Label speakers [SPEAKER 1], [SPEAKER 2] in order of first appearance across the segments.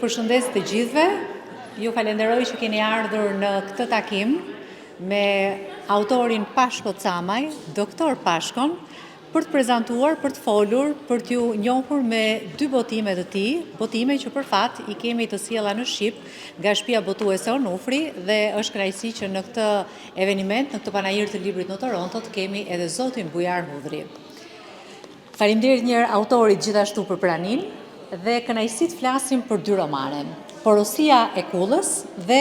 [SPEAKER 1] përshëndes të gjithëve. Ju falenderoj që keni ardhur në këtë takim me autorin Pashko Camaj, doktor Pashkon, për të prezantuar, për të folur, për t'ju njohur me dy botime të tij, botime që për fat i kemi të sjella në Shqip nga Shtëpia Botuese Onufri dhe është kënaqësi që në këtë eveniment, në këtë panajir të librit në Toronto, të kemi edhe zotin Bujar Hudhri. Faleminderit njëherë autorit gjithashtu për praninë dhe kënaqësi të flasim për dy romane, Porosia e Kullës dhe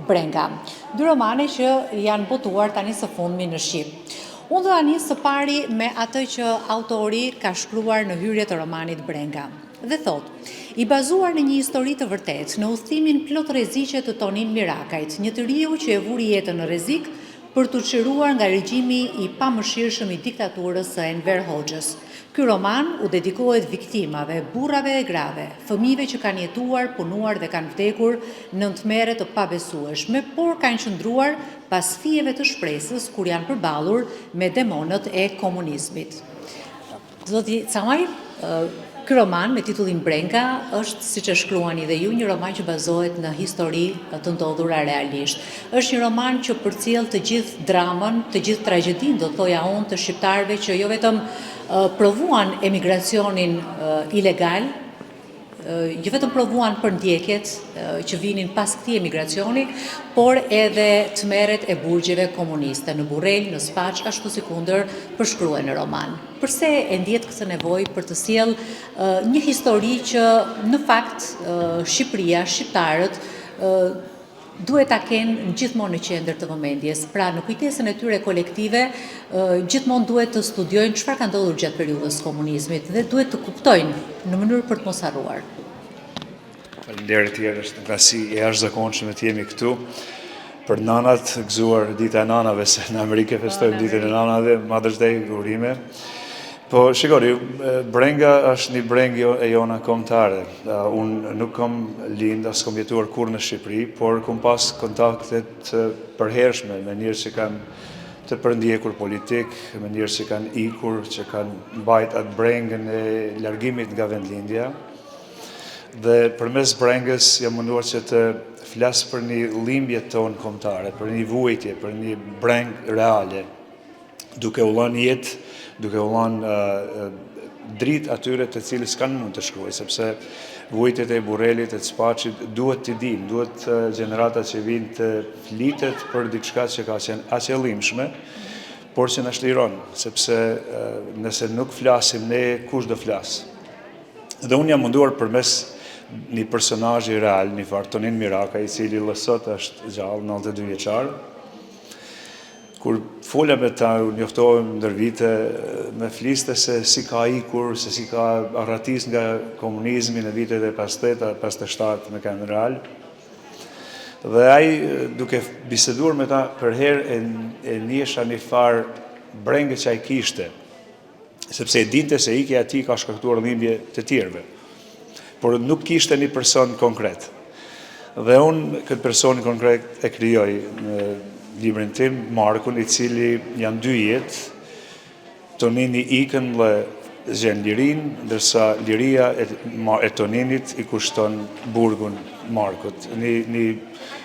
[SPEAKER 1] Brenga. Dy romane që janë botuar tani së fundmi në Shqip. Unë do ta nis së pari me atë që autori ka shkruar në hyrje të romanit Brenga. Dhe thot, i bazuar në një histori të vërtetë, në udhëtimin plot rreziqe të Tonin Mirakajt, një të riu që e vuri jetën në rrezik për të çliruar nga regjimi i pamëshirshëm i diktaturës së Enver Hoxhës. Ky roman u dedikohet viktimave, burrave dhe grave, fëmijëve që kanë jetuar, punuar dhe kanë vdekur në tmerre të pabesueshme, por kanë qëndruar pas fijeve të shpresës kur janë përballur me demonët e komunizmit. Zoti Camaj, ky roman me titullin Brenga është, siç e shkruani dhe ju, një roman që bazohet në histori të ndodhura realisht. Është një roman që përcjell të gjithë dramën, të gjithë tragjedinë, do thoja unë, të shqiptarëve që jo vetëm provuan emigracionin ilegal, jo vetëm provuan për ndjekjet që vinin pas këtij emigracioni, por edhe tmerret e burgjeve komuniste në Burrel, në Spaç, ashtu si kundër përshkruhen në roman. Përse e ndjet këtë nevojë për të sjell një histori që në fakt Shqipëria, shqiptarët duhet ta kenë gjithmonë në qendër të vëmendjes. Pra, në kujtesën e tyre kolektive, gjithmonë duhet të studiojnë çfarë ka ndodhur gjatë periudhës komunizmit dhe duhet të kuptojnë në mënyrë për të mos harruar.
[SPEAKER 2] Faleminderit tjerë, është një kënaqësi e jashtëzakonshme të jemi këtu. Për nanat, gëzuar dita e nanave, se në Amerikë festojmë ditën e nanave, Mother's Day, urime. Po, shikoni, Brenga është një brengë e jona kombëtare. Unë nuk kam lind, as kam jetuar kur në Shqipëri, por kam pas kontaktet përhershme me njerëz që kanë të përndjekur politik, me njerëz që kanë ikur, që kanë mbajt atë brengën e largimit nga vendlindja. Dhe përmes brengës jam munduar që të flas për një dhimbje tonë kombëtare, për një vujtje, për një brengë reale, duke u lënë jetë, duke u lënë dritë atyre të cilës kanë mund të shkruaj, sepse vujtjet e Burrelit, e Spaçit duhet të dinë, duhet gjenerata që vinë të flitet për diçka që ka qenë aq e llimshme, por që na shliron, sepse nëse nuk flasim ne, kush do flas? Dhe unë jam munduar përmes një personazhi real, një farë Tonin Mirakaj, i cili sot është gjallë, 92 vjeçar. Kur fola me ta, njoftohem ndër vite, me fliste se si ka ikur, se si ka arratis nga komunizmi në vitet e 57 në Kanal Real. Dhe ai, duke biseduar me ta për herë, e njesha një farë brengë që ai kishte, sepse e dinte se ikja e tij ka shkaktuar dhimbje të tjerëve, por nuk kishte një person konkret. Dhe unë këtë personin konkret e krijoj në librin tim, Markun, i cili janë dy jetë, Tonini ikën dhe zgjen lirinë, ndërsa liria e Toninit i kushton burgun Markut. Një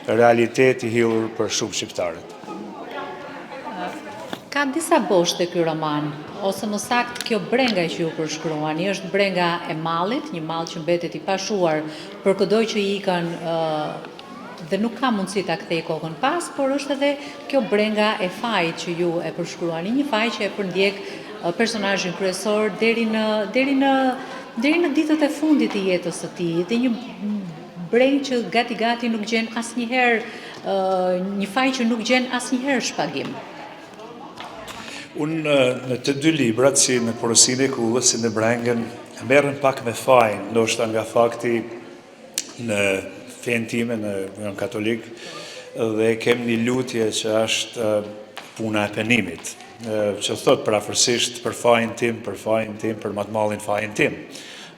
[SPEAKER 2] realitet i hillur për shumë shqiptarët.
[SPEAKER 1] Ka disa boshte ky roman, ose më saktë kjo brenga që ju përshkruani, është brenga e mallit, një mall që mbetet i pashuar për çdo që ikën dhe nuk ka mundësi ta kthej kokën pas, por është edhe kjo brenga e fajit që ju e përshkruani, një faj që e përndjek personazhin kryesor deri në ditët e fundit të jetës së tij, dhe një brengë që gati nuk gjen asnjëherë, një faj që nuk gjen asnjëherë shpagim.
[SPEAKER 2] Unë në të dy librat, si në Porosinë e Kullës, si në Brengën, merren pak me fajin, ndoshta nga fakti në fenë time, në katolik, dhe kem një lutje që është puna e penimit, që thot parafërsisht për fajin tim, për më të mallin fajin tim.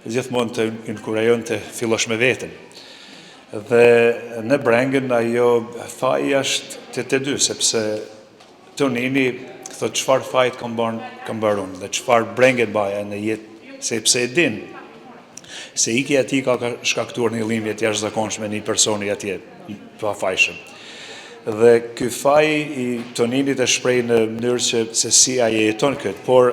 [SPEAKER 2] Gjithmonë të inkurajon të fillosh me veten. Dhe në Brengën ajo faji është të dy, sepse Tonini thot çfarë fajit kam bërë unë dhe çfarë brenget baja në jetë, sepse e din Se ikja ati ka shkaktuar një dhimbje të jashtëzakonshme një personi atje pa fajshëm. Dhe ky faj i Toninit e shpreh në mënyrë se si ai jeton këtë, por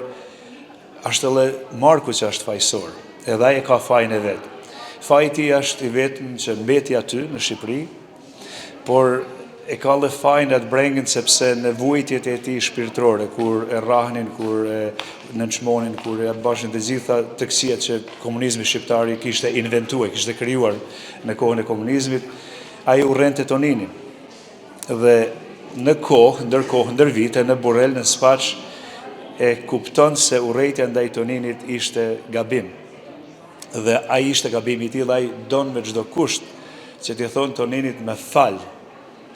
[SPEAKER 2] është edhe Marku që është fajsor, edhe ai ka fajin e vet. Faji i tij është i vetëm që mbeti aty në Shqipëri, por e ka dhe fajin atë brengën sepse në vujtjet e tij shpirtërore, kur e rrahnin, kur e nënçmonin, kur e bashnin të gjitha të këqijat që komunizmi shqiptar i kishte inventuar, kishte krijuar në kohën e komunizmit, ai urrente Toninin. Dhe ndër vite, në Burrel, në Spaç, e kupton se urrejtja ndaj Toninit ishte gabim. Dhe ai ishte gabimi i tij, ai don me çdo kusht që t'i thon Toninit me fal,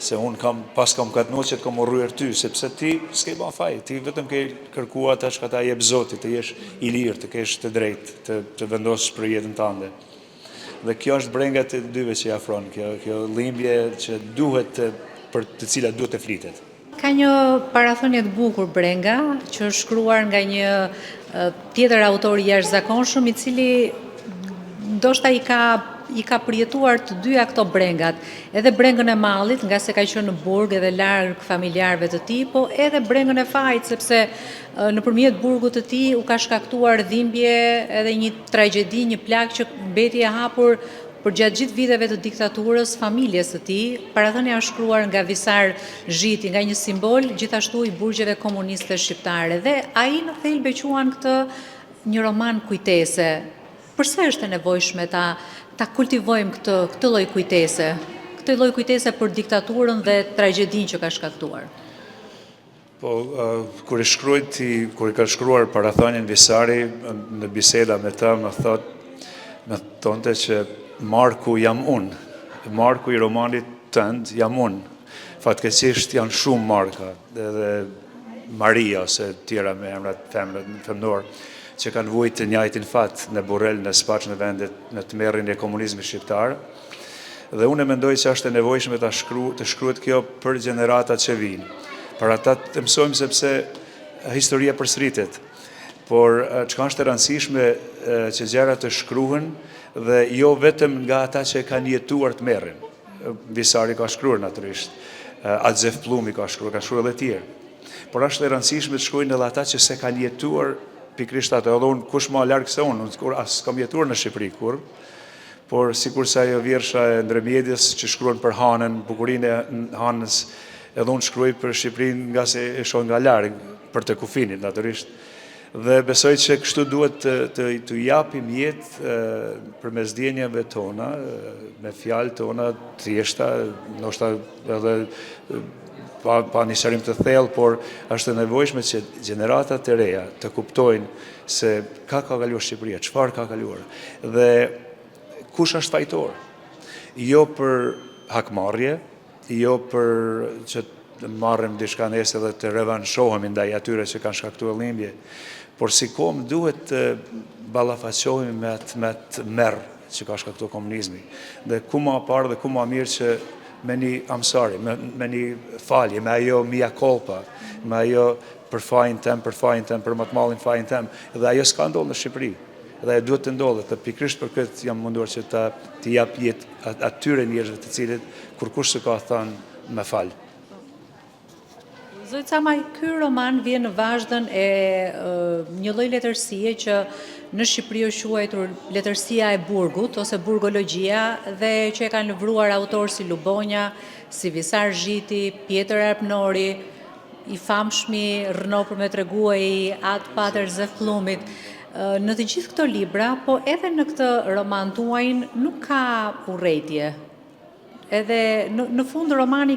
[SPEAKER 2] se unë kam katënuar që të kam urryer ty, sepse ti s'ke bën faj, ti vetëm ke kërkuar atë që ata jep Zoti, të jesh i lirë, të kesh të drejtë, të vendosësh për jetën tënde. Dhe kjo është brenga të dyve që i afron, kjo dhimbje që duhet për të cilat duhet të flitet.
[SPEAKER 1] Ka një parathënie të bukur Brenga, që është shkruar nga një tjetër autor i jashtëzakonshëm, i cili ndoshta i ka përjetuar të dyja këto brengat, edhe brengën e mallit, nga se ka qenë në burg edhe larg familjarëve të tij, po edhe brengën e fajit, sepse nëpërmjet burgut të tij u ka shkaktuar dhimbje edhe një tragjedi, një plagë që mbeti e hapur për gjatë gjithë viteve të diktaturës familjes së tij. Parathënia është shkruar nga Visar Zhiti, nga një simbol gjithashtu i burgjeve komuniste shqiptare. Dhe ai në thelb e quan këtë një roman kujtese. Përse është e nevojshme ta kultivojmë këtë lloj kujtese? Këtë lloj kujtese për diktaturën dhe tragjedinë që ka shkaktuar.
[SPEAKER 2] Po, kur i ka shkruar parathënien Visari në biseda me ta, më thonte që Marku jam unë, Marku i romanit tënd jam unë. Fatkeqësisht janë shumë Marka, edhe Maria ose tjera me emrat femnor, që kanë vujt të njëjtin fat në Burrel, në Spaç, në vendet në tmerrin e komunizmit shqiptar. Dhe unë mendoj që është e nevojshme të shkruhet kjo për gjeneratat që vinë. Për ata të mësojmë sepse historia përsëritet. Por çka është e rëndësishme që gjërat të shkruhen dhe jo vetëm nga ata që kanë jetuar të merrin. Visari ka shkruar natyrisht, Axef Plumi ka shkruar edhe tjerë. Por është e rëndësishme të shkruajnë edhe ata që se kanë jetuar pikërisht atë, edhe unë kush më larg se unë as kam jetuar në Shqipëri kur, por sikur sa ajo vjersha e Ndërmjedjes që shkruan për Hanën, bukurinë e Hanës, edhe unë shkruaj për Shqipërinë nga se e shoh nga larg, për të kufinit natyrisht. Dhe besoj që kështu duhet të japim jetë përmes ndjenjave tona, me fjalët tona të thjeshta, ndoshta edhe pa një shërim të thellë, por është e nevojshme që gjeneratat e reja të kuptojnë se ka kaluar Shqipëria, çfarë ka kaluar, dhe kush është fajtor. Jo për hakmarrje, jo për që të marrim diçka nesër dhe të revanshohemi ndaj atyre që kanë shkaktuar dhimbje, por sikom duhet të ballafaqohemi me atë merr që ka shkaktuar komunizmi. Dhe ku më parë dhe ku më mirë që me një një falje, me ajo mia culpa, me ajo për fajin tem, për më të mallin fajin tem, dhe ajo s'ka ndodhur në Shqipëri. Dhe ajo duhet të ndodhet, dhe pikërisht për këtë jam munduar që të jap jetë atyre njerëzve të cilët kur kush s'ka thënë me fal.
[SPEAKER 1] Zoti Camaj, ky roman vjen në vazhdën e një lloj letërsie që në Shqipëri është quajtur letërsia e burgut ose burgologjia, dhe që e kanë lëvruar autorë si Lubonja, si Visar Zhiti, Pjetër Arpnori, i famshmi rrënopër me treguaj Atë Pater Zef Plumit. Në të gjithë këto libra, po edhe në këtë roman tuaj nuk ka urrëtie. Edhe në fund romani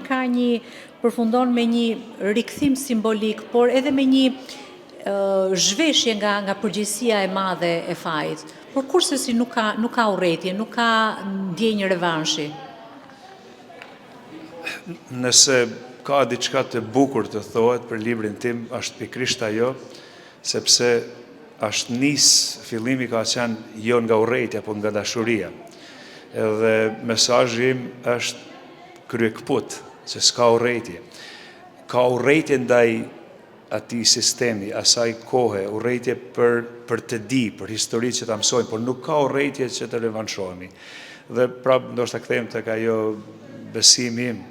[SPEAKER 1] përfundon me një rikthim simbolik, por edhe me një zhveshje nga përgjegjësia e madhe e fajit. Por kurse si nuk ka urrëtie, nuk ka ndjenjë revanshi.
[SPEAKER 2] Nëse ka diçka të bukur të thuhet për librin tim, është pikërisht ajo, sepse është fillimi ka qenë jo nga urrëtia, por nga dashuria. Edhe mesazhi im është kryekput, se s'ka urrëtie. Ka urrëtie ndaj ati sistemi, asaj kohe, urrejtje për të di, për histori që ta mësojmë, por nuk ka urrejtje që të revanshohemi. Dhe prapë ndoshta kthejmë tek ajo besimi im,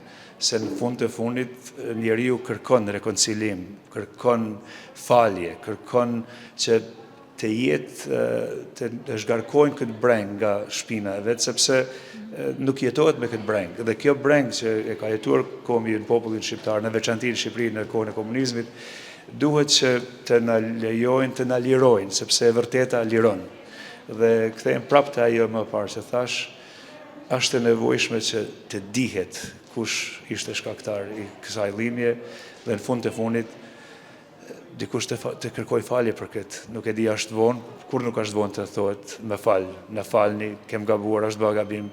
[SPEAKER 2] se në fund të fundit njeriu kërkon rekoncilim, kërkon falje, kërkon që të jetë, të zhgarkojnë këtë breng nga shpina e vetë, sepse nuk jetohet me këtë breng. Dhe kjo breng që e ka jetuar komi në popullin shqiptar, në veçanti në Shqipëri në kohën e komunizmit, duhet që të na lejojnë, të na lirojnë, sepse e vërteta liron. Dhe kthejmë prapë të ajo më parë që thash, është e nevojshme që të dihet kush ishte shkaktar i kësaj dhimbje dhe në fund të fundit dikush të kërkoj falje për këtë. Nuk e di, është vonë, kur nuk është vonë të thohet më fal, na falni, kem gabuar, është bë gabim,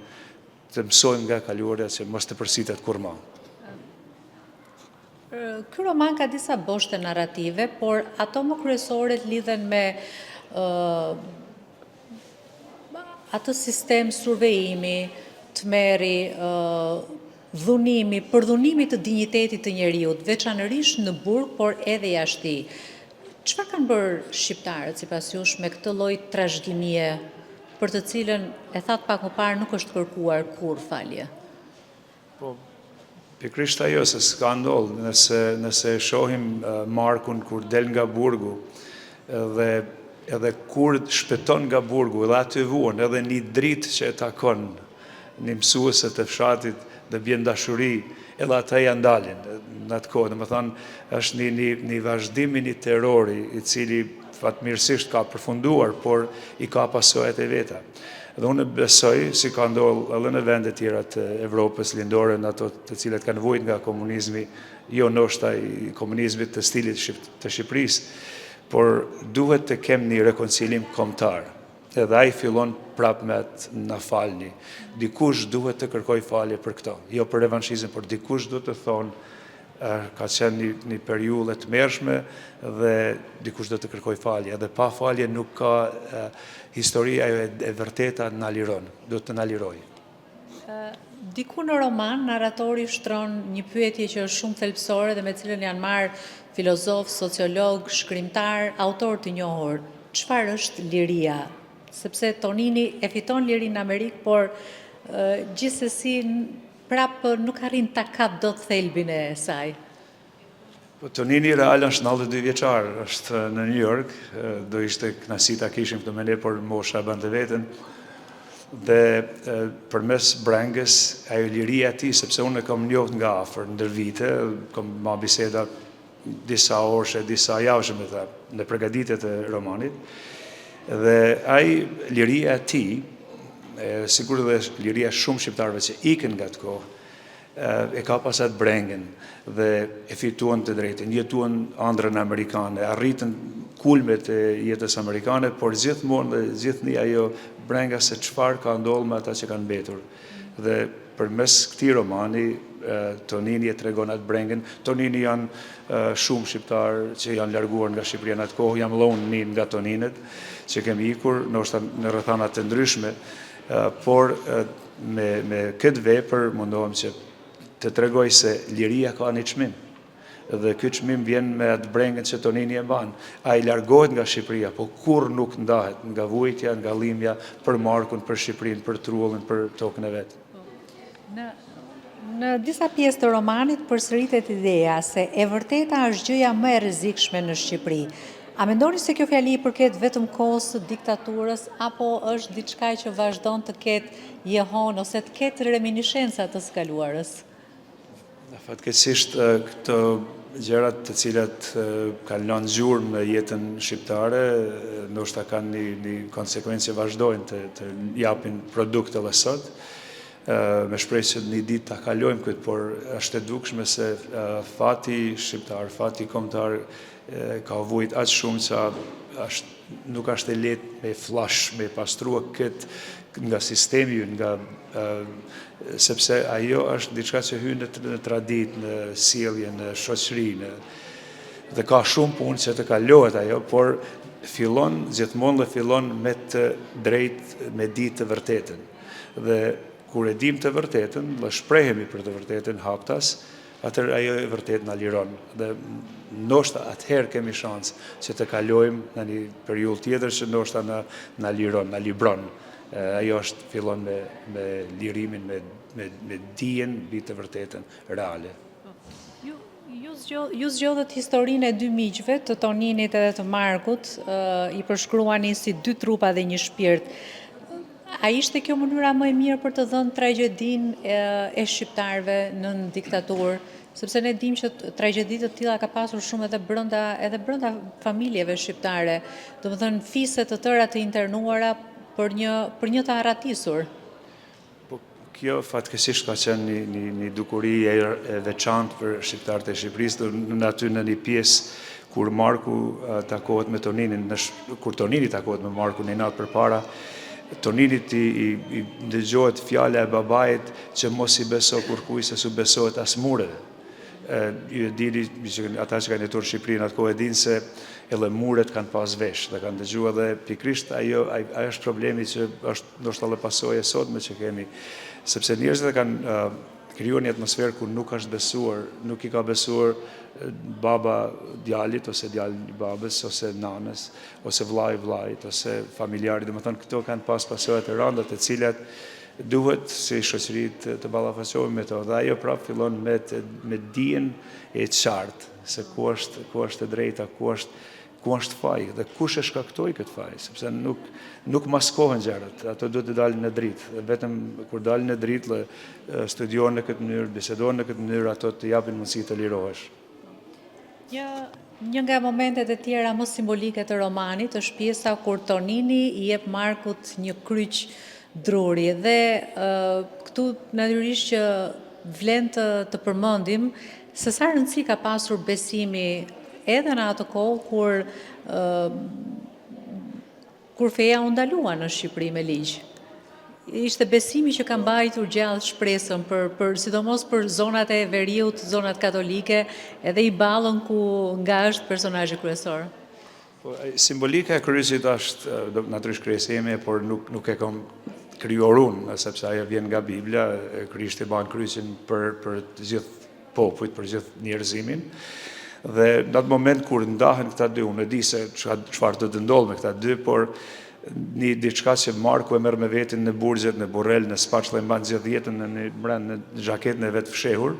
[SPEAKER 2] të mësojmë nga kaluara që mos të përsitet kurrë.
[SPEAKER 1] Ky roman ka disa boshte narrative, por ato më kryesore lidhen me atë sistem survejimi, tmerri, dhunimi, përdhunimi të dinjitetit të njeriut, veçanërisht në burg, por edhe jashtë. Çfarë kanë bërë shqiptarët sipas jush me këtë lloj trashëgimie, për të cilën e thatë pak më parë nuk është kërkuar kur falje?
[SPEAKER 2] Po, pikërisht ajo se s'ka ndodhur, nëse shohim Markun kur del nga burgu dhe edhe kur shpëton nga burgu dhe aty vuan edhe një dritë që e takon një mësuese të fshatit dhe bjen dashuri, edhe ata janë dalin në atë kohë. Domethënë, është një vazhdim i një terrori i cili fatmirësisht ka përfunduar, por i ka pasojat e veta. Dhe unë besoj, si ka ndodhur edhe në vende tjera të Evropës lindore, në ato të cilat kanë vujt nga komunizmi, jo ndoshta i komunizmit të stilit të Shqipërisë, por duhet të kem një rekoncilim kombëtar. Edhe ai fillon prapë me atë na falni. Dikush duhet të kërkoj falje për këto, jo për revanshizëm, por dikush duhet të thonë ka qenë një periudhë të tmerrshme dhe dikush duhet të kërkoj falje. Edhe pa falje nuk ka historia e vërteta na liron, duhet të na lirojë.
[SPEAKER 1] Diku në roman, narratori shtron një pyetje që është shumë thelbësore dhe me cilën janë marrë filozof, sociolog, shkrimtar, autor të njohur. Çfarë është liria? Sepse Tonini e fiton lirinë në Amerikë, por gjithsesi prapë nuk arrin ta kap dot thelbin e saj.
[SPEAKER 2] Po Tonini real është 92 vjeçar, është në New York, do ishte kënaqësi ta kishim këtë me ne, por mosha e bante veten. Dhe përmes brengës, ajo liria e tij, sepse unë e kam njohur nga afër ndër vite, kam marrë biseda disa orëshe, disa javëshe me ta në përgatitjet e romanit. Dhe ai liria e tij, sigur dhe liria shumë shqiptarëve që ikën nga të kohë, e ka pasat brengen dhe e fituan të drejtën, jetuan ëndrrën amerikane, arritën kulmet e jetës amerikane, por gjithmonë ajo brenga se çfarë ka ndodhur me ata që kanë mbetur. Dhe përmes këtij romani Tonini e tregon atë brengen. Tonini janë shumë shqiptar që janë larguar nga Shqipëria në atë kohë, jam lënë një nga Toninët që kemi ikur, ndoshta në rrethana të ndryshme, por me këtë vepër mundohem që të tregoj se liria ka një çmim. Dhe ky çmim vjen me atë brengën që Tonini e mban. Ai largohet nga Shqipëria, po kurrë nuk ndahet nga vujtja, nga dhimbja për Markun, për Shqipërinë, për trullin, për tokën e vet.
[SPEAKER 1] Në disa pjesë të romanit përsëritet ideja se e vërteta është gjëja më e rrezikshme në Shqipëri. A mendoni se kjo fjali i përket vetëm kohës së diktaturës, apo është diçka që vazhdon të ketë jehon ose të ketë reminiscenca të së kaluarës?
[SPEAKER 2] Fatkeqësisht këto gjërat të cilat kanë lënë gjurmë në jetën shqiptare, ndoshta kanë një konsekuencë që vazhdojnë të japin produkt edhe sot. Me shpresë që një ditë ta kalojmë këtë, por është e dukshme se fati shqiptar, fati kombëtar ka vujt aq shumë që nuk është e lehtë me flash, me pastrua këtë nga sistemi, sepse ajo është diçka që hyn në traditë, në sjellje, në shoqëri, dhe ka shumë punë që të kalohet ajo, por gjithmonë fillon me të drejtë, me ditë të vërtetën. Dhe kur e dim të vërtetën, dhe shprehemi për të vërtetën haktas, atër ajo e vërtet në liron. Dhe ndoshta atëherë kemi shansë që të kalojmë në një periudhë tjetër që ndoshta në liron, në libron. Ajo është fillon me lirimin, me dijen mbi të vërtetën reale.
[SPEAKER 1] Ju zgjodhët historinë e dy miqve, të Toninit edhe të Markut, i përshkruani si dy trupa dhe një shpirt. A ishte kjo mënyra më e mirë për të dhënë tragedinë e shqiptarëve në diktaturë? Sepse ne dimë që tragjedi të tilla ka pasur shumë edhe brenda familjeve shqiptare, domethënë fise të tëra të internuara për një të arratisur.
[SPEAKER 2] Kjo fatkeqësisht ka qenë një dukuri e veçantë për shqiptarët e Shqipërisë, në një pjesë kur Marku takohet me Toninin, kur Tonini takohet me Marku një natë përpara, Toninit i dëgjohet fjala e babait që mos i beso kurkuj se su besohet as mure. Ju dini ata që kanë jetuar në Shqipëri në atë kohë dinë se edhe muret kanë pas vesh dhe kanë dëgjuar dhe pikrisht ajo është problemi që është ndoshta edhe pasojë e sotme që kemi, sepse njerëzit kanë krijuar një atmosferë ku nuk është besuar, nuk i ka besuar baba djalit ose djali babës ose nanës ose vllai vllait ose familjarit, domethënë këto kanë pas pasojë të rënda të cilat duhet si shoqëri të ballafaqohemi me to. Dhe ajo prapë fillon me dijen e qartë se ku është e drejta, ku është faji dhe kush e shkaktoi këtë faj, sepse nuk maskohen gjërat, ato duhet të dalin në dritë. Vetëm kur dalin në dritë, studion në këtë mënyrë, bisedon në këtë mënyrë, ato të japin mundësi të lirohesh.
[SPEAKER 1] Një nga momentet e tjera më simbolike të romanit është pjesa kur Tonini i jep Markut një kryq druri dhe këtu natyrisht që vlen të përmendim se sa rëndësi ka pasur besimi edhe në atë kohë kur feja u ndalua në Shqipëri me ligj. Ishte besimi që ka mbajtur gjallë shpresën sidomos për zonat e veriut, zonat katolike, edhe i ballën ku nga është personazhi kryesor.
[SPEAKER 2] Simbolika e kryqit është natyrisht krijesa ime, por nuk e kam krijuar unë, sepse ajo vjen nga Bibla, Krishti ban kryqin për të gjithë popujt, për gjithë njerëzimin. Dhe në atë moment kur ndahen këta dy, unë e di se çfarë do të ndodhë me këta dy, por një diçka që Marku e merr me veten në burgjet, në burrel, në spaç dhe mban gjithë jetën në xhaketën e vet fshehur,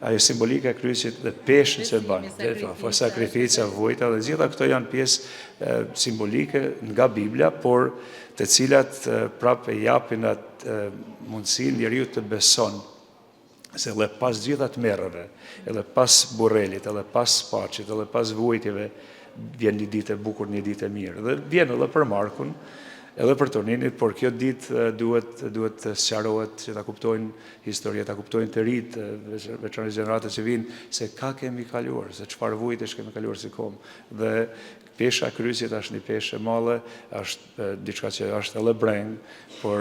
[SPEAKER 2] ajo simbolika e kryqit dhe peshën që bën, sakrifica, vujta dhe gjitha këto janë pjesë simbolike nga Bibla, por të cilat prapë japin atë mundësi njeriu të beson se edhe pas gjitha të merreve, edhe pas burrelit, edhe pas spaçit, edhe pas vujtjeve, vjen një ditë e bukur, një ditë e mirë. Dhe vjen edhe për Markun, edhe për Toninit, por kjo ditë duhet të sqarohet që ta kuptojnë historia, ta kuptojnë të rinjtë, veçanërisht gjeneratët që vinë, se ka kemi kaluar, se çfarë vujtesh kemi kaluar si komë. Dhe pesha e kryqit është një peshë e madhe, është diçka që është edhe breng, por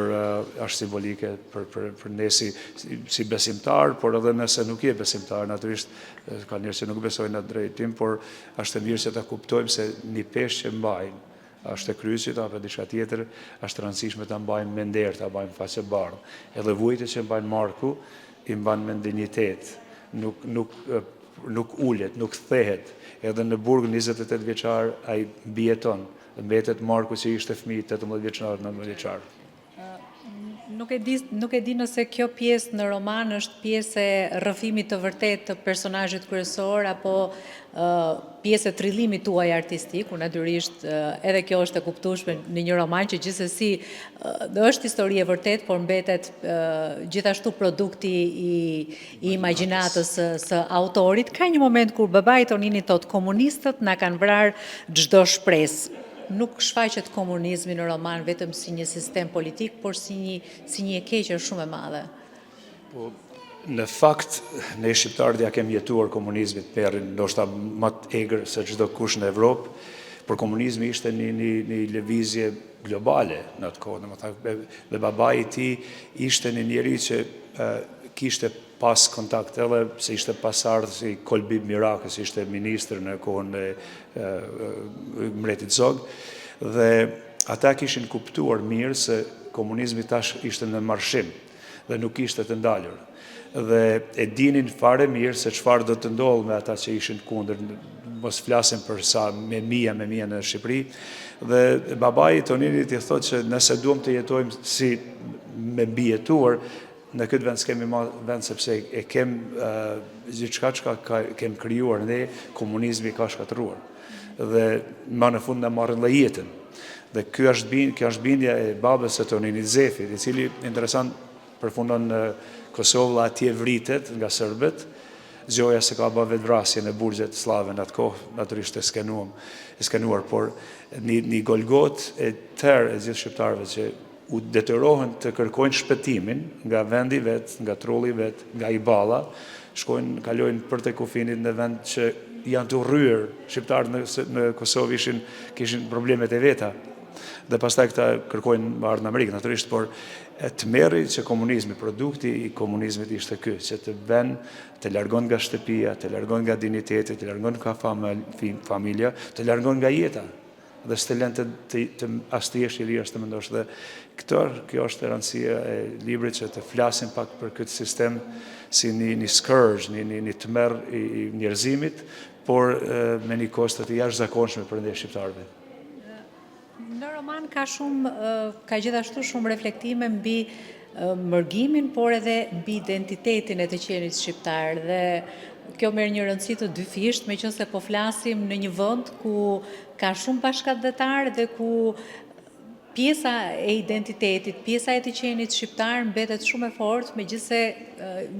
[SPEAKER 2] është simbolike për ne si besimtar, por edhe nëse nuk je besimtar, natyrisht ka njerëz që nuk besojnë në drejtim, por është e mirë që ta kuptojmë se një peshë që mbajnë është e kryqit apo diçka tjetër, është rëndësishme ta mbajmë me nder, ta mbajmë faqe bardhë. Edhe vujtjet që mbajnë Marku i mban me dinjitet, nuk ulet, nuk thehet. Edhe në burg 28 vjeçar ai mbijeton, mbetet Marku që ishte fëmijë 18 vjeçar, 19 vjeçar.
[SPEAKER 1] Nuk e di nëse kjo pjesë në roman është pjesë e rrëfimit të vërtet të personazhit kryesor apo pjesë e trillimit tuaj artistik, ku natyrisht edhe kjo është e kuptueshme në një roman që gjithsesi është histori e vërtet, por mbetet gjithashtu produkti i imagjinatës së autorit. Ka një moment kur babai Tonini thot komunistët na kanë vrarë çdo shpresë. Nuk shfaqet komunizmi në roman vetëm si një sistem politik, por si një e keqe shumë e madhe.
[SPEAKER 2] Në fakt, ne shqiptarët ja kemi jetuar komunizmit perrin, ndoshta më të egër se çdo kush në Evropë, por komunizmi ishte një lëvizje globale në atë kohë. Dhe babai i tij ishte një njeri që kishte pas kontakt edhe se ishte pasardhë si Kolbib Mirakës, ishte ministër në kohën e mbretit Zog, dhe ata kishin kuptuar mirë se komunizmi tash ishte në marshim dhe nuk ishte të ndalur. Dhe e dinin fare mirë se çfarë do të ndodhë me ata që ishin kundër, mos flasim për sa me mija në Shqipëri, dhe babai Toninit i thotë që nëse duam të jetojmë si me mbijetuar, në këtë vend s'kemi vend sepse e kem gjithçka që kem krijuar ne, komunizmi ka shkatëruar. Dhe më në fund na marrën dhe jetën. Dhe kjo është bindja e babës së Toninit Zefit, i cili interesant përfundon në Kosovë, atje vritet nga serbët. Gjoja se ka bë vetvrasje në burgjet slave në atë kohë, natyrisht e skenuar, por një golgot e tërë e gjithë shqiptarëve që u detyrohen të kërkojnë shpëtimin nga vendi vet, nga trulli vet, nga Iballa, kalojnë për te kufinit në vend që janë të rryer, shqiptarët në Kosovë kishin problemet e veta. Dhe pastaj këta kërkojnë më ardhë në Amerikë, natyrisht, por të merri që komunizmi, produkti i komunizmit ishte ky, që të ben, të largon nga shtëpia, të largon nga digniteti, të largon nga familja, të largon nga jeta, dhe së të lënë të as të jesh i ri, as të mendosh. Dhe kjo është rëndësia e librit, që të flasim pak për këtë sistem si një scourge, një tmerr i njerëzimit, por me një kostet të jashtëzakonshme për ndër shqiptarëve.
[SPEAKER 1] Në roman ka gjithashtu shumë reflektime mbi mërgimin, por edhe mbi identitetin e të qenit shqiptar, dhe kjo merr një rëndësi të dyfisht, meqense po flasim në një vend ku ka shumë bashkëdhetar dhe ku pjesa e identitetit, pjesa e të qenit shqiptar mbetet shumë e fortë, megjithse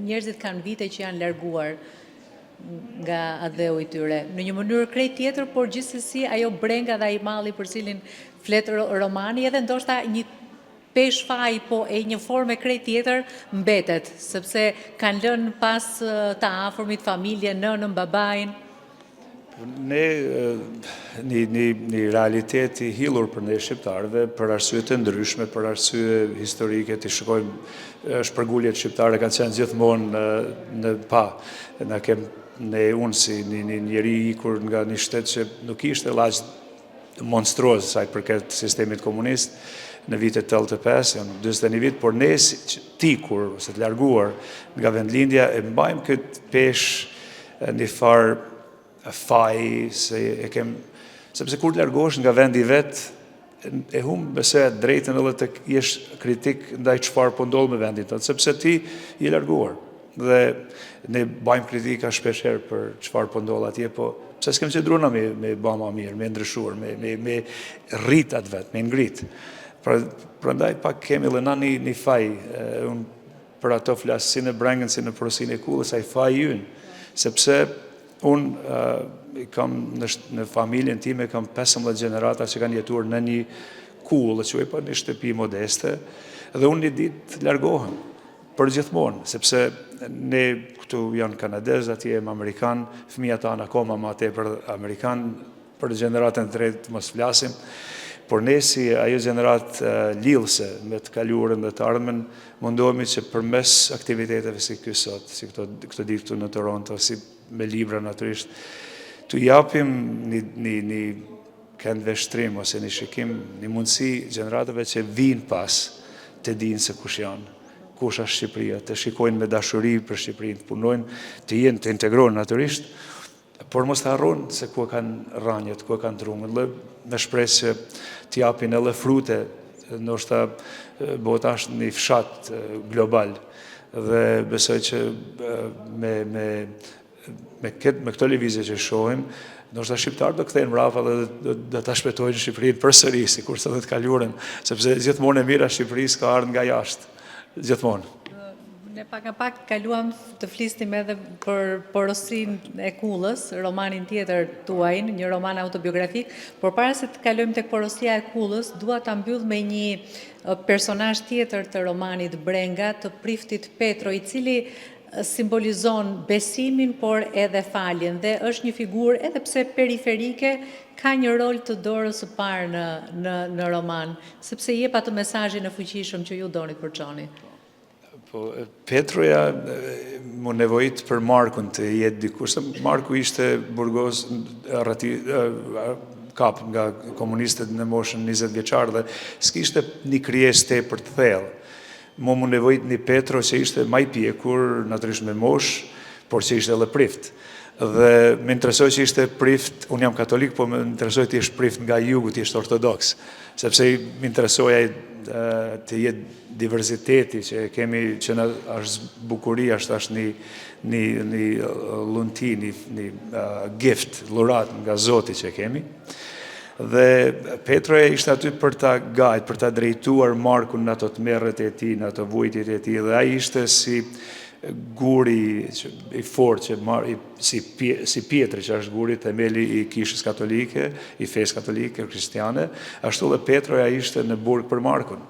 [SPEAKER 1] njerëzit kanë vite që janë larguar nga adheu i tyre. Në një mënyrë krejt tjetër, por gjithsesi ajo brenga dhe ai malli për cilin flet romani, edhe ndoshta një pesh faj, po e një forme krejt tjetër mbetet, sepse kanë lënë pas të afërmit, familje, nënën, babain.
[SPEAKER 2] Ne, një realitet i hillur për ne shqiptarëve, për arsye të ndryshme, për arsye historike, të shikojmë shpërnguljet shqiptare kanë qenë gjithmonë në pa. Unë si një njeri ikur nga një shtet që nuk ishte laq monstruoz sa i përket sistemit komunist, në vitet 85, janë 21 vit, por ne ti kur, ose të larguar nga vendlindja, e mbajmë këtë pesh një farë faj, sepse kur të largohesh nga vendi vet, e humbë besoj drejtën edhe të jesh kritik ndaj çfarë po ndodh me vendin tënd, sepse ti je larguar. Dhe ne bajmë kritika shpeshherë për çfarë po ndodh atje, po pse s'kem qëndruar me ba ma mirë, me ndryshuar, me rrit atë vet, me ngrit. Prandaj pak kemi edhe na një faj, unë për ato flas si në Brengën, si në porosin e Kullës, ai faji ynë, sepse unë kam në familjen time kam 15 gjenerata që kanë jetuar në një kullë, që e pa një shtëpi modeste, dhe unë një ditë largohem për gjithmonë, sepse ne këtu janë kanadez, atje jem amerikan, fëmijët tanë akoma ma tepër amerikan, për gjeneratën të tretë mos flasim, por ne si ajo gjenerat lidhëse me të kaluarën dhe të ardhmen, mundohemi që përmes aktiviteteve si ky sot, si këto ditë këtu në Toronto, si me libra natyrisht, të japim një këndveshtrim ose një shikim, një mundësi gjeneratëve që vinë pas të dinë se kush janë, kush është Shqipëria, të shikojnë me dashuri për Shqipërinë, të punojnë, të jenë, të integrohen natyrisht, por mos të harronë se ku kanë rranjët, ku kanë trungën, me shpresë që të japin edhe frute, ndoshta bota është një fshat global, dhe besoj që me këto lëvizje që shohim, ndoshta shqiptarët do kthehen mbrapa dhe do ta shpëtojnë Shqipërinë përsëri, sikurse edhe të kaluarën, sepse gjithmonë e mira e Shqipërisë ka ardhur nga jashtë, gjithmonë.
[SPEAKER 1] Ne pak kaluam të flisnim edhe për Porosinë e Kullës, romanin tjetër tuaj, një roman autobiografik, por para se të kalojmë tek Porosia e Kullës, dua ta mbyll me një personazh tjetër të romanit Brenga, të Priftit Petro, i cili simbolizon besimin, por edhe faljen, dhe është një figurë, edhe pse periferike, ka një rol të dorës së parë në roman, sepse jep atë mesazhin e fuqishëm që ju doni të përçoni.
[SPEAKER 2] Petroja më nevojit për Markun të jetë dikur, se Marku ishte burgos kap nga komunistët në moshën 20 vjeçar dhe s'kishte një krijesë tepër të thellë. më nevojit një Petro që ishte maj pjekur, natyrisht me mosh, por që ishte edhe prift. Dhe më interesoj që ishte prift, unë jam katolik, po më interesoj të ishte prift nga jugu, të ishte ortodoks, sepse më interesoj të jetë diversiteti që kemi, që në është bukuria, është një lunti, një gift, lurat nga Zoti që kemi. Dhe Petro ishte aty për ta gajt, për ta drejtuar Markun në ato të merret e tij, në ato vujtjet e tij, dhe ai ishte si guri i fortë si Pietri që është guri themeli i kishës katolike, i fesë katolike, kristiane, ashtu dhe Petro ai ishte në burg për Markun.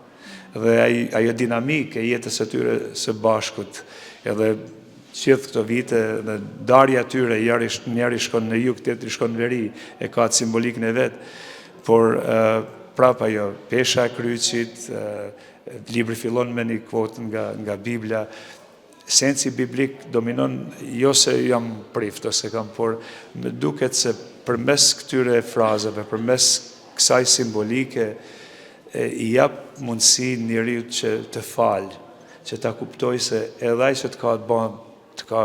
[SPEAKER 2] Dhe ajo dinamikë e jetës së tyre së bashkut, edhe gjithë këto vite, dhe darja tyre, njëri shkon në jug, tjetri shkon në veri, e ka të simbolikën e vetë, por prapa jo, pesha e kryqit, libri fillon me një kvotë nga Biblia, sensi biblik dominon, jo se jam prift ose kam, por më duket se përmes këtyre frazave, përmes kësaj simbolike, i jap mundësi njeriu që të falë, që ta kuptoj se edhe ai që të ka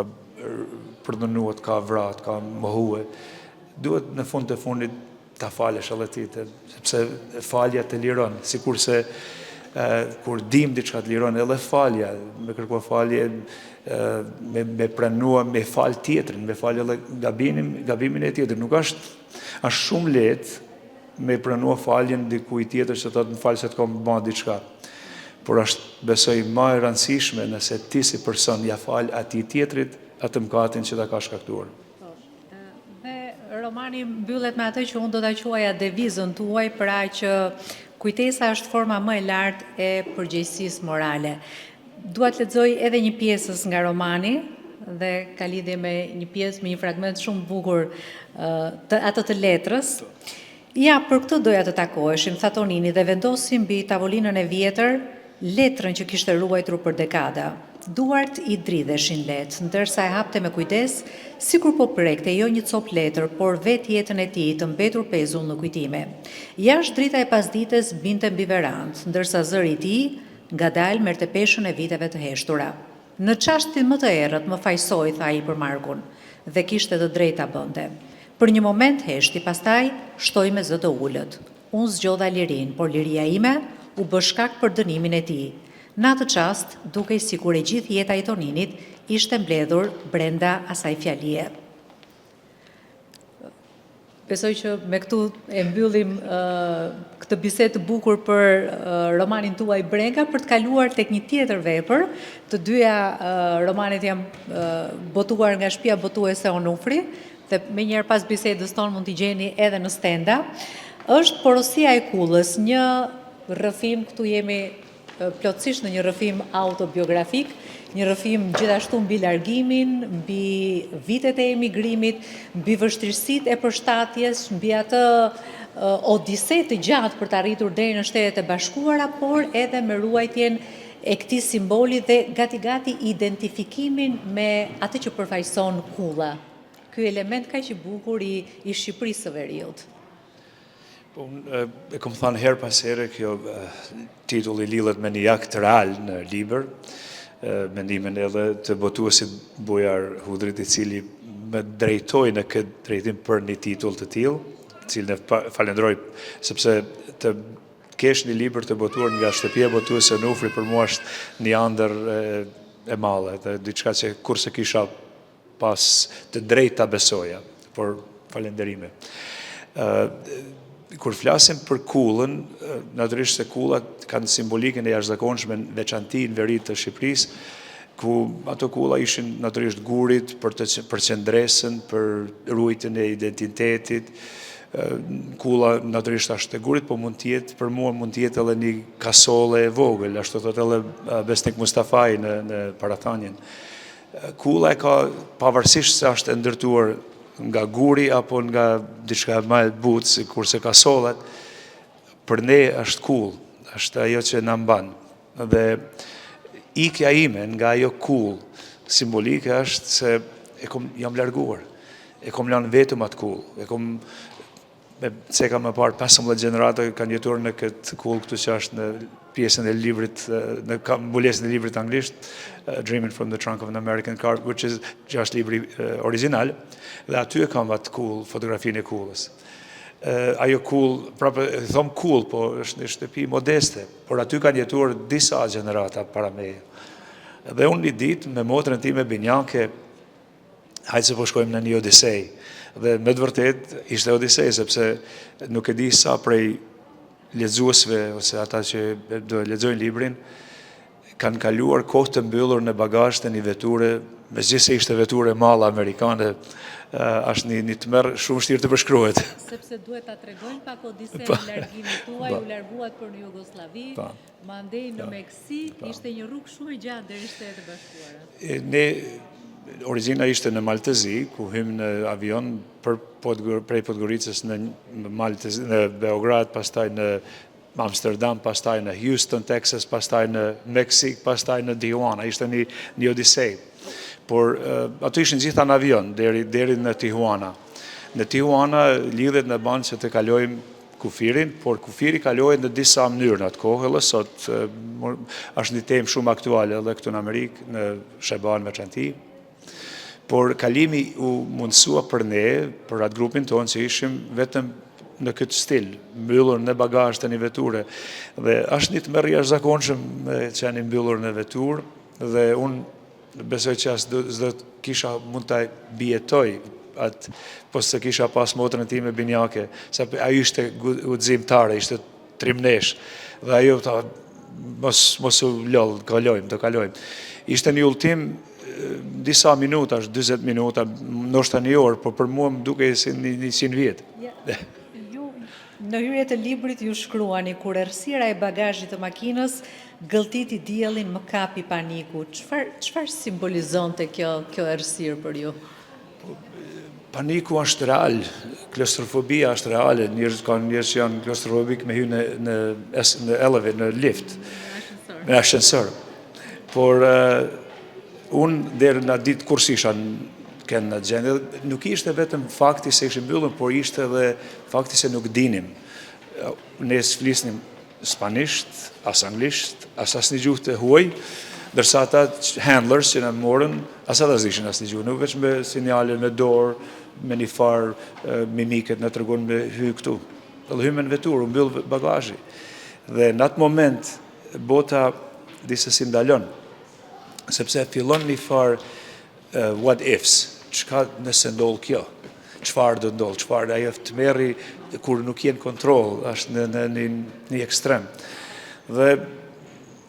[SPEAKER 2] përdhënuar, të ka vrarë, të ka mohuar, duhet në fund të fundit ta falësh edhe ti, sepse falja të liron, sikurse kur dim diçka të liron, edhe falja, me kërkuar falje, me pranua, me fal tjetrin, me fal edhe gabimin e tjetrit. Nuk është shumë lehtë me pranua faljen dikujt tjetër që thotë më fal se të kam bërë diçka. Por është besoj më e rëndësishme nëse ti si person ja fal atij tjetrit atë mëkatin që ta ka shkaktuar.
[SPEAKER 1] Dhe romani mbyllet me atë që unë do ta quaja devizën tuaj, pra që kujtesa është forma më e lartë e përgjegjësisë morale. Dua të lexoj edhe një pjesës nga romani dhe ka lidhje me një pjesë, me një fragment shumë bukur atë të letrës. Ja, për këtë doja të takoheshim, tha Tonini, dhe vendosim mbi tavolinën e vjetër letrën që kishte ruajtur për dekada. Duart i dridheshin lehtë, ndërsa e hapte me kujdes, sikur po prekte jo një cop letër, por vetë jetën e tij të mbetur pezull në kujtime. Jashtë drita e pasdites binte mbi verandë, ndërsa zëri i tij ngadalë merrte peshën e viteve të heshtura. Në çastin më të errët më fajsoi, tha ai për Markun, dhe kishte të drejtë ta bënte. Për një moment heshti, pastaj shtoi me zë të ulët. Unë zgjodha lirin, por liria ime u bë shkak për dënimin e tij. Në atë çast, dukej sikur e gjithë jeta e Toninit ishte mbledhur brenda asaj fjalie. Besoj që me këtu e mbyllim këtë bisedë të bukur për romanin tuaj Brenga, për të kaluar tek një tjetër vepër. Të dyja romanet janë botuar nga shtëpia botuese Onufri, dhe me njerë pas bisedës tonë mund t'i gjeni edhe në stenda. Është Porosia e kullës, një rrëfim, këtu jemi plotësisht në një rrëfim autobiografik, një rrëfim gjithashtu mbi largimin, mbi vitet e emigrimit, mbi vështirësitë e përshtatjes, mbi atë odise të gjatë për të arritur deri në Shtetet e Bashkuara, por edhe me ruajtjen e këtij simboli dhe gati-gati identifikimin me atë që përfaqëson kulla. Ky element kaq i bukur i Shqipërisë së Veriut.
[SPEAKER 2] Unë e kam thënë her pas here, kjo titulli lidhet me një akt real në libër, mendimin edhe të botuesit Bujar Hudrit, i cili më drejtoi në këtë drejtim për një titull të tillë, cilin e falenderoj, sepse të kesh një libër të botuar nga shtëpia botuese Onufri për mua është një ëndër e madhe, dhe diçka që kurse kisha pas të drejtë ta besoja, por falenderime. Kur flasim për kullën, natyrisht se kullat kanë simbolikën e jashtëzakonshme veçanti në veri të Shqipërisë, ku ato kulla ishin natyrisht gurit për qendresën, për ruajtjen e identitetit. Kulla natyrisht është e gurit, po mund të jetë, për mua mund të jetë edhe një kasole e vogël, ashtu thotë edhe Besnik Mustafai në parathanjen. Kulla e ka, pavarësisht se është ndërtuar nga guri apo nga diçka më e butë, kurse kasollat, për ne është kull, është ajo që na mban. Dhe ikja ime nga ajo kull simbolike është se jam larguar, e kom lënë vetëm atë kull, me ceka më parë 15 gjenerata kanë jetuar në këtë kull këtu që është në pjesën e librit, në mbulesën e librit anglisht, Dreaming from the Trunk of an American Car, që është libri original, dhe aty e kam atë kull, fotografinë e kullës. Ajo kull, prapë thom kull, po është një shtëpi modeste, por aty kanë jetuar disa gjenerata para meje. Dhe unë një ditë me motrën time Binjake, hajtë se po shkojmë në një odisej. Dhe me të vërtet ishte odisej, sepse nuk e di sa prej lexuesve ose ata që do lexojnë librin kanë kaluar kohë të mbyllur në bagazh të një veture, megjithëse ishte veture mall amerikane, është një tmerr shumë vështirë të përshkruhet.
[SPEAKER 1] Sepse duhet ta tregojmë pak Odisejën e largimit tuaj, u larguat për në Jugosllavi, mandej në Meksik, ishte një rrugë shumë e gjatë deri në Shtetet e Bashkuara.
[SPEAKER 2] Ne origjina ishte në Maltezi, ku hym në avion prej Podgoricës në Maltezi, në Beograd, pastaj në Amsterdam, pastaj në Houston, Texas, pastaj në Meksik, pastaj në Tijuana. Ishte një odisej. Por ato ishin gjitha në avion, deri në Tijuana. Në Tijuana lidhet në banë që të kalojmë kufirin, por kufiri kalohet në disa mënyrë në atë kohë, dhe sot është një temë shumë aktuale edhe këtu në Amerikë, në Sheban veçanti. Por kalimi u mundësua për ne, për atë grupin tonë, që ishim vetëm në këtë stil, mbyllur në bagazh të një veture. Dhe është një tmerr i jashtëzakonshëm që janë mbyllur në veturë, dhe unë besoj që s'do kisha mund të bijetoj atë, po se kisha pas motrën time Binjake, se ajo ishte guximtare, ishte trimnesh, dhe ajo ta mos u lodh, do kalojmë. Ishte një ultim disa minuta, 20 minuta, ndoshta një orë, por për mua më duke si 100 vjetë.
[SPEAKER 1] Në hyrje të librit ju shkruani, kur errësira e bagazhit të makinës gëlltiti diellin, më kapi paniku. Çfarë simbolizonte kjo errësirë për ju?
[SPEAKER 2] Paniku është real, klaustrofobia është reale, ka njerëz që janë klaustrofobik me hyrë në elevator, në lift, me ascensor. Por unë deri në ditë kur isha kënë në gjendje, nuk ishte vetëm fakti se ishim mbyllur, por ishte edhe fakti se nuk dinim. Ne s'flisnim spanisht, as anglisht, as një gjuhë të huaj, dërsa ata handlers që në morën, as ata zishin as një gjuhë, nuk veç me sinjale, me dorë, me një farë mimiket në tregon me hy këtu. Dhe hymë në veturë, mbyll bagazhi. Dhe në atë moment, bota disësi ndalon, sepse fillon një farë what ifs, çka nëse ndodh kjo, çfarë do ndodh, çfarë ajo të merri kur nuk jenë kontroll, është në një ekstrem. Dhe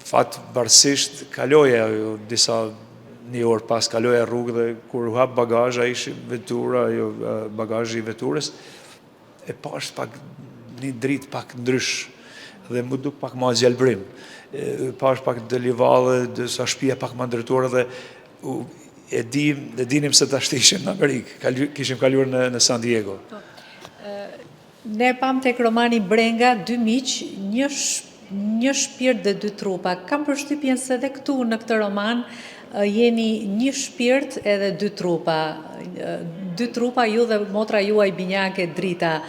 [SPEAKER 2] fatbarësisht kaloja disa një orë pas kaloja rrugë dhe kur u hap bagazha ishi vetura, bagazhi i veturës, e pash pak një dritë pak ndrysh dhe më duk pak ma gjelbrim. Pash pak të livalle, sa shtëpia pak ma ndërtuar dhe e dinim se ta ishim në Amerikë, kishim kaluar në San Diego.
[SPEAKER 1] Ne pam tek romani Brenga, dy miq, një shpirt dhe dy trupa. Kam përshtypjen se edhe këtu në këtë roman jeni një shpirt edhe dy trupa. Dy trupa ju dhe motra juaj Binjake Drita.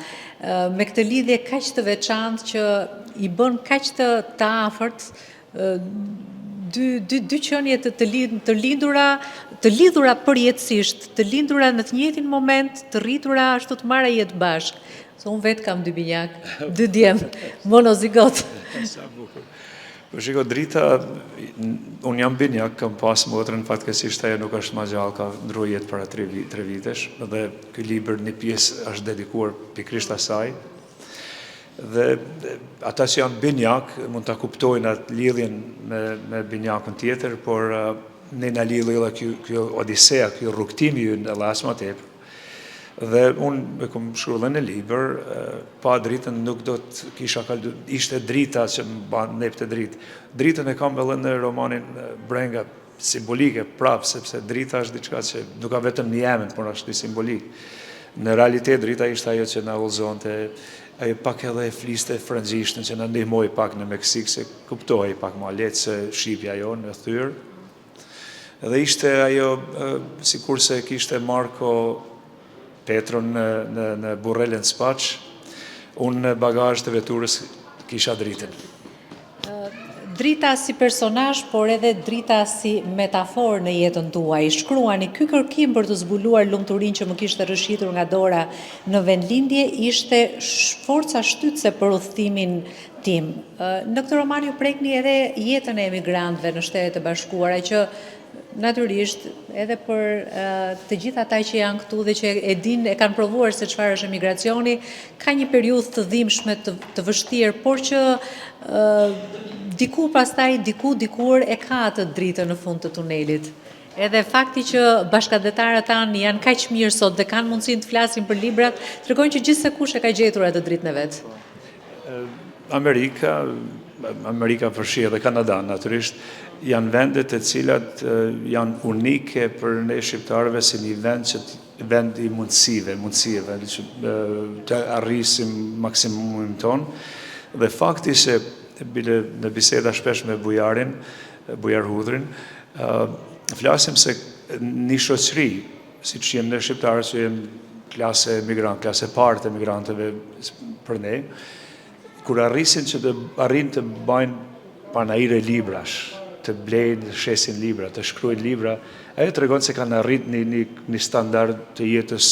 [SPEAKER 1] Me këtë lidhje kaq të veçantë që i bën kaq të afërt dy qenie të lidhura përjetësisht, të lindura në të njëjtin moment, të rritura ashtu të marrë jetë bashkë. Se unë vetë kam dy binjak, dy djemë, monozigot.
[SPEAKER 2] Sa bukur. Po shiko, Drita, unë jam binjak, kam pas motrën, fatkesisht ajo nuk është ma gjallë, ka ndruar jetë para 3 vitesh, dhe ky libër një pjesë është dedikuar pikrisht asaj. Dhe ata që janë binjak mund të kuptojnë atë lidhjen me binjakën tjetër, por ne në lidhje kjo odisea, kjo rrugtimi ju në lasma tepër. Dhe unë e kom shkruar në libër, pa Dritën nuk do të kisha kalu, ishte Drita që më banë nep të dritë. Dritën e kam edhe në romanin Brenga, simbolike prapë, sepse Drita është diçka që nuk ka vetëm një emën, por është një simbolik. Në realitet Drita ishte ajo që na udhëzonte, ajo pak edhe e fliste frëngjishtën që në ndihmoj pak në Meksik, se kuptoj pak ma letë se shqipja jo në thyrë. Dhe ishte ajo, si kurse kishte Marko Petron në Burrelen Spaq, unë në bagazh të veturës kisha dritën.
[SPEAKER 1] Drita si personazh, por edhe drita si metaforë në jetën tuaj. Shkruani, ky kërkim për të zbuluar lumturinë që më kishte rrëshitur nga dora në vendlindje ishte forca shtytëse për udhëtimin tim. Në këtë roman ju prekni edhe jetën e emigrantëve në Shtetet e Bashkuara, që natyrisht edhe për të gjithë ata që janë këtu dhe që e kanë provuar se çfarë është emigracioni, ka një periudhë të dhimbshme, të vështirë, por që diku pastaj, dikur e ka atë dritën në fund të tunelit. Edhe fakti që bashkëdhetarët tanë janë kaq mirë sot dhe kanë mundësinë të flasin për librat, tregojnë që gjithsekush e ka gjetur atë dritën e vet.
[SPEAKER 2] Amerika përfshi edhe Kanada, natyrisht, janë vendet e cilat janë unike për ne shqiptarëve si një vend i mundësive që të arrisim maksimumin ton. Dhe fakti se bile në biseda shpesh me Bujar Hudrin, flasim se një shoqëri, si që jenë në shqiptarë, që jenë klase parë të emigrantëve për ne, kur arrisin që të arrin të bajnë panajire librash, të blejnë, të shesin libra, të shkruajnë libra, ajo të regon se kanë arrit një standard të jetës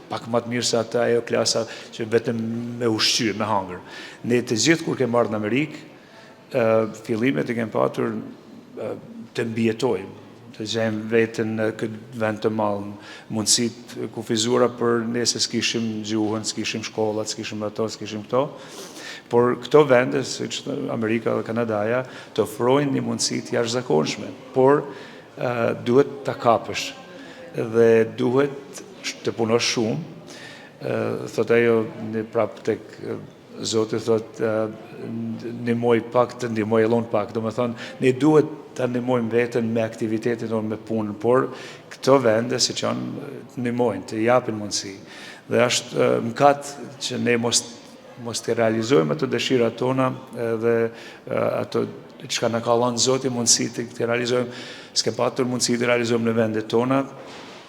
[SPEAKER 2] pak më të mirë se ata ajo klasa që vetëm me ushqy, me hangër. Ne të gjithë kur kemë marrë në Amerikë, fillimet e kemë patur të mbjetojmë, të gjejmë vetën në këtë vend të madh, mundësit kufizura për ne se s'kishim gjuhën, s'kishim shkollat, s'kishim ato, s'kishim këto. Por këto vende, siç Amerika dhe Kanadaja, të ofrojnë një mundësi të jashtëzakonshme, por duhet ta kapësh dhe duhet të punosh shumë. Thot ajo në prap tek Zoti thot ndihmoj pak, të ndihmoj edhe unë pak. Domethënë, ne duhet ta ndihmojmë veten me aktivitetin tonë, me punën, por këto vende siç janë ndihmojnë, të japin mundësi. Dhe është mëkat që ne mos të realizojmë ato dëshirat tona dhe ato çka na ka dhënë Zoti mundësi të realizojmë, s'ke patur mundësi të realizojmë në vendet tona,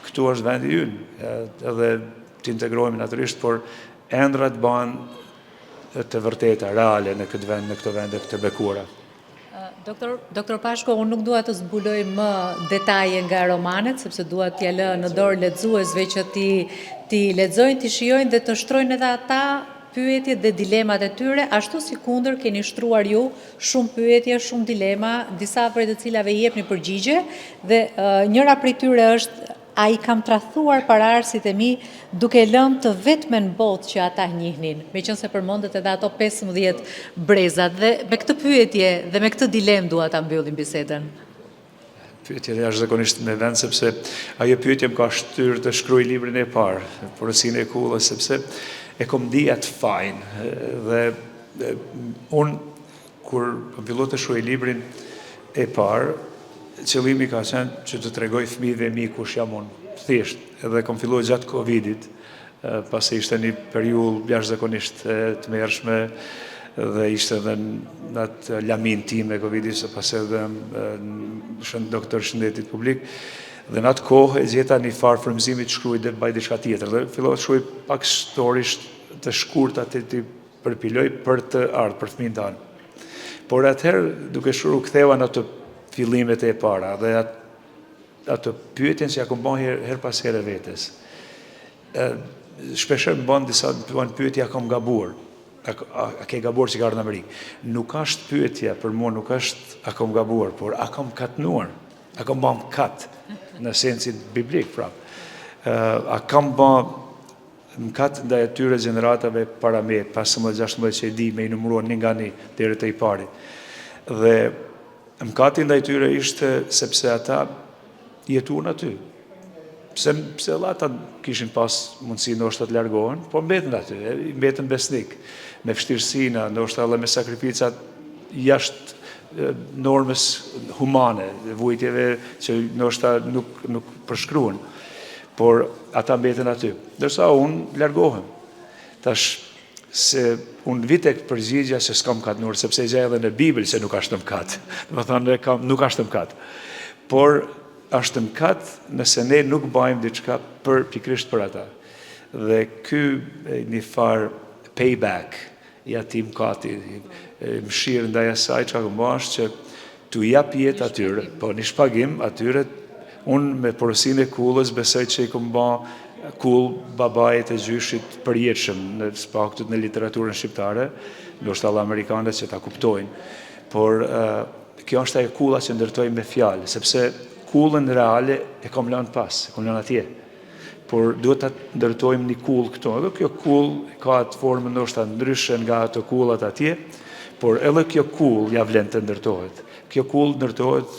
[SPEAKER 2] këtu është vendi ynë, edhe të integrohemi natyrisht, por ëndra të bahen të vërteta, reale në këtë vend, në këto vende të bekuara.
[SPEAKER 1] Doktor Pashko, unë nuk dua të zbuloj më detaje nga romanet, sepse dua t'ja lë në dorë lexuesve që ti lexojnë, ti shijojnë dhe të shtrojnë edhe ata pyetjet dhe dilemat e tyre, ashtu si kundër keni shtruar ju shumë pyetje, shumë dilema, disa prej të cilave i jepni përgjigje, dhe njëra prej tyre është: a i kam tradhuar paraardhësit e mi duke lënë të vetmen botë që ata njihnin, meqense përmendet edhe ato 15 brezat, dhe me këtë pyetje dhe me këtë dilemë dua ta mbyllim bisedën.
[SPEAKER 2] Pyetje jashtëzakonisht me vend, sepse ajo pyetje më ka shtyrë të shkruaj librin e parë, Porosinë e Kullës, sepse e kom di atë fajin. Dhe unë, kur fillova të shkruaj librin e parë, qëllimi ka qenë që të tregoj fëmijëve mi kush jam unë, thjesht, edhe kom filluar gjatë Covidit, pasi ishte një periudhë jashtëzakonisht të mërshme, dhe ishte edhe në atë lamin tim e Covidit, se pas edhe doktor shëndetit publik, dhe në atë kohë e gjeta një farë frymëzimi të shkruaj dhe baj diçka tjetër, dhe fillova të shkruaj pak storisht të shkurta të përpiloj për të ardhur për fëmijën tanë. Por atëherë, duke shkruar, ktheva në ato fillimet e para dhe ato pyetjen që ja kom bën her pas here vetes. Shpeshherë më bën disa pyetje, ja kam gabuar. A ke gabuar që ka ardhur në Amerikë? Nuk është pyetja për mua, nuk është a kam gabuar, por a kam katnuar, a kam bën kat në sensin biblik, prap. A kam bën mkat ndaj atyre gjeneratave para me, 15-16 që i di me i numëruar një nga një deri te i pari. Dhe mkati ndaj tyre ishte sepse ata jetuan aty. Pse edhe ata kishin pas mundësi ndoshta të largohen, po mbetën aty, mbetën besnik, me vështirësina, ndoshta edhe me sakrificat jashtë normës humane, vujtjeve që ndoshta nuk përshkruan, por ata mbetën aty. Ndërsa unë largohem. Tash se unë vi tek përgjigja se s'kam katnuar, sepse e gjej edhe në Bibël se nuk është mëkat. Do të thonë nuk është mëkat. Por është mëkat nëse ne nuk bëjmë diçka pikërisht për ata. Dhe ky një farë payback, ja tim kati, mëshirë ndaj asaj që akëm bash që t'u jap jetë atyre, po një shpagim atyre, unë me porosin e kullës besoj që i këm ba kull babajt e gjyshit përjetshëm në spaktut në literaturën shqiptare, ndoshta alla amerikanët që ta kuptojnë, por kjo është ajo kulla që ndërtoj me fjalë, sepse kullën reale e kam lënë pas, e kam lënë atje. Por duhet ta ndërtojmë një kull këto. Edhe kjo kull ka atë formë ndoshta ndryshe nga ato kullat atje, por edhe kjo kull ja vlen të ndërtohet. Kjo kull ndërtohet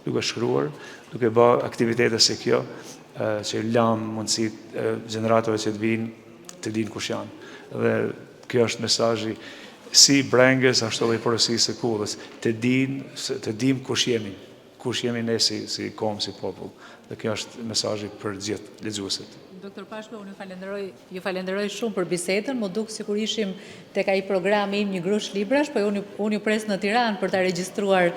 [SPEAKER 2] duke shkruar, duke bë aktivitete se kjo, që lam mundësi gjeneratave që të dinë kush janë. Dhe kjo është mesazhi si brengës ashtu edhe porosisë së kullës, të dim kush jemi ne si kom, si popull. Dhe kjo është mesazhi për gjithë lexuesit.
[SPEAKER 1] Doktor Pashko, unë ju falenderoj shumë për bisedën, më duk sikur ishim tek ai programi im Një grush librash, po unë ju pres në Tiranë për ta regjistruar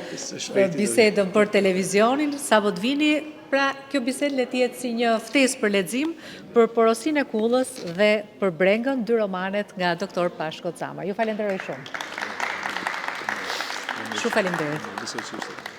[SPEAKER 1] bisedën për televizionin, sapo të vini. Pra, kjo bisedë le të jetë si një ftesë për lexim, për porosinë e kullës dhe për brengën, 2 romanet nga doktor Pashko Camar. Ju falenderoj shumë. Shumë falenderoj.